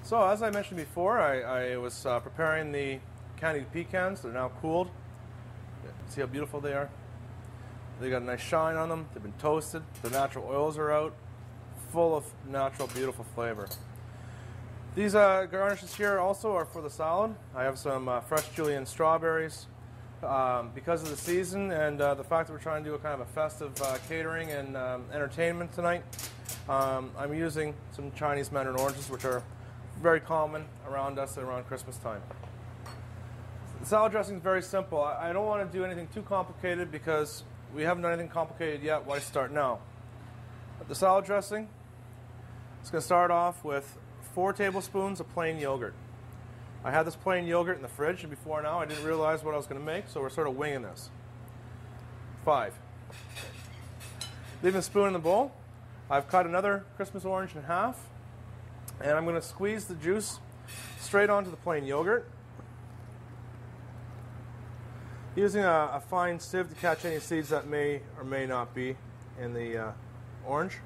So as I mentioned before, I was preparing the candied pecans. They're now cooled. See how beautiful they are? They got a nice shine on them. They've been toasted. The natural oils are out, full of natural, beautiful flavor. These garnishes here also are for the salad. I have some fresh julienne strawberries. Because of the season and the fact that we're trying to do a kind of a festive catering and entertainment tonight, I'm using some Chinese mandarin oranges, which are very common around us around Christmas time. The salad dressing is very simple. I don't want to do anything too complicated because we haven't done anything complicated yet. Why start now? The salad dressing, it's going to start off with 4 tablespoons of plain yogurt. I had this plain yogurt in the fridge, and before now I didn't realize what I was going to make, so we're sort of winging this. 5. Leaving the spoon in the bowl, I've cut another Christmas orange in half, and I'm going to squeeze the juice straight onto the plain yogurt, using a fine sieve to catch any seeds that may or may not be in the orange.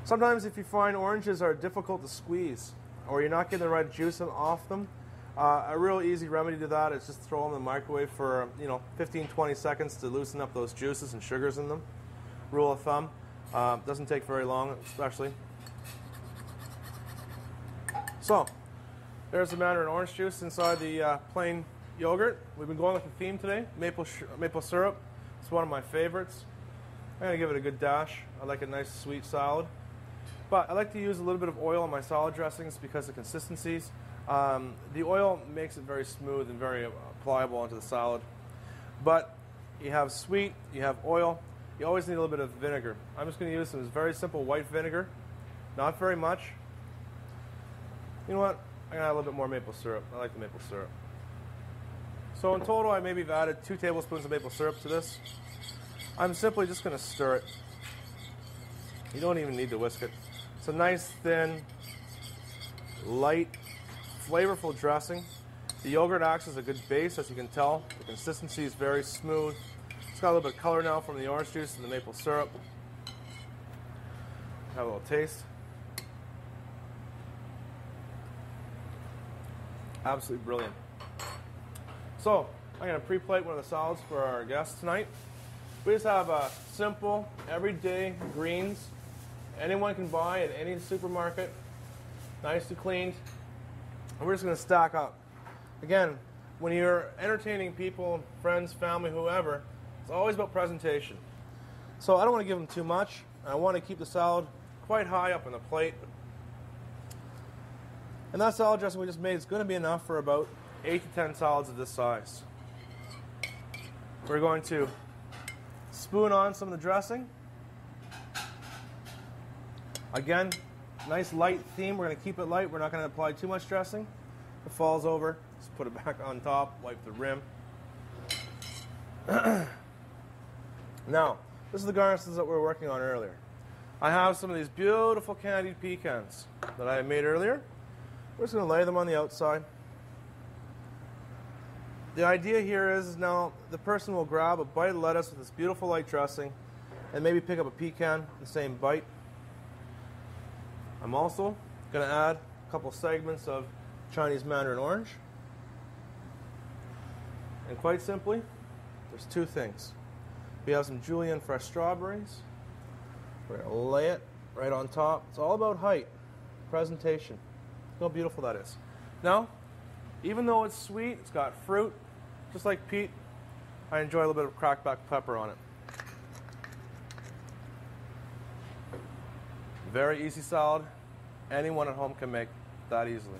Sometimes if you find oranges are difficult to squeeze, or you're not getting the right juice off them, a real easy remedy to that is just throw them in the microwave for 15-20 seconds to loosen up those juices and sugars in them. Rule of thumb. Doesn't take very long, especially. So, there's the mandarin orange juice inside the plain yogurt. We've been going with the theme today, maple syrup. It's one of my favorites. I'm going to give it a good dash. I like a nice sweet salad. But I like to use a little bit of oil on my salad dressings because of consistencies. The oil makes it very smooth and very pliable onto the salad. But you have sweet, you have oil, you always need a little bit of vinegar. I'm just going to use some very simple white vinegar, not very much. You know what? I'm going to add a little bit more maple syrup. I like the maple syrup. So in total, I maybe have added 2 tablespoons of maple syrup to this. I'm simply just going to stir it. You don't even need to whisk it. It's a nice, thin, light, flavorful dressing. The yogurt acts as a good base, as you can tell. The consistency is very smooth. It's got a little bit of color now from the orange juice and the maple syrup. Have a little taste. Absolutely brilliant. So, I'm going to pre-plate one of the salads for our guests tonight. We just have a simple, everyday greens. Anyone can buy at any supermarket. Nicely cleaned. And we're just going to stack up. Again, when you're entertaining people, friends, family, whoever, it's always about presentation. So I don't want to give them too much. I want to keep the salad quite high up on the plate. And that salad dressing we just made is going to be enough for about 8 to 10 salads of this size. We're going to spoon on some of the dressing. Again, nice light theme. We're going to keep it light. We're not going to apply too much dressing. If it falls over, just put it back on top, wipe the rim. Now, this is the garnishes that we were working on earlier. I have some of these beautiful candied pecans that I made earlier. We're just going to lay them on the outside. The idea here is now the person will grab a bite of lettuce with this beautiful light dressing and maybe pick up a pecan in the same bite. I'm also going to add a couple segments of Chinese mandarin orange. And quite simply, there's 2 things. We have some julienne fresh strawberries. We're going to lay it right on top. It's all about height, presentation. Look how beautiful that is. Now, even though it's sweet, it's got fruit, just like Pete, I enjoy a little bit of cracked black pepper on it. Very easy salad. Anyone at home can make that easily.